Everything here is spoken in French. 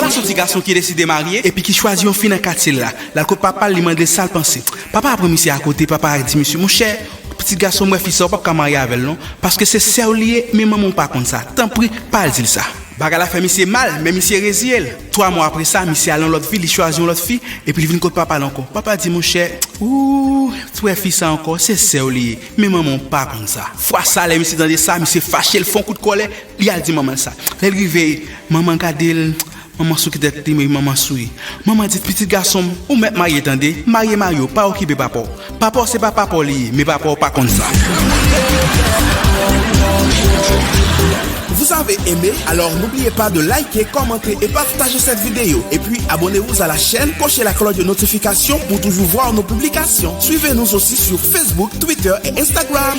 Voilà ce petit garçon qui décide de marier et puis qui choisit un fin dans quartier là. Là que papa lui demande ça le penser. Papa après monsieur à côté, papa a dit monsieur mon cher, petit garçon moi fils pas marier avec non parce que c'est sœur lié mais maman pas comme ça. Tant pis pas dire ça. Baga la fait monsieur mal mais monsieur résiel. 3 mois après ça monsieur allant l'autre fille, il choisit l'autre fille et puis il vient côté papa encore. Papa dit mon cher, ouh, toi fils ça encore, c'est sœur lié mais maman pas comme ça. Fois ça les monsieur dans ça, monsieur fâché, le fond coup de colère, il a dit maman ça. Elle arrivé, maman gadel maman sou qui tête mais maman soui. Maman dit petit garçon, ou mettre marié tendez, marié Mario, pas occuper papa. Papa c'est pas papa lié, mais papa pas comme ça. Vous avez aimé? Alors n'oubliez pas de liker, commenter et partager cette vidéo. Et puis abonnez-vous à la chaîne, cochez la cloche de notification pour toujours voir nos publications. Suivez-nous aussi sur Facebook, Twitter et Instagram.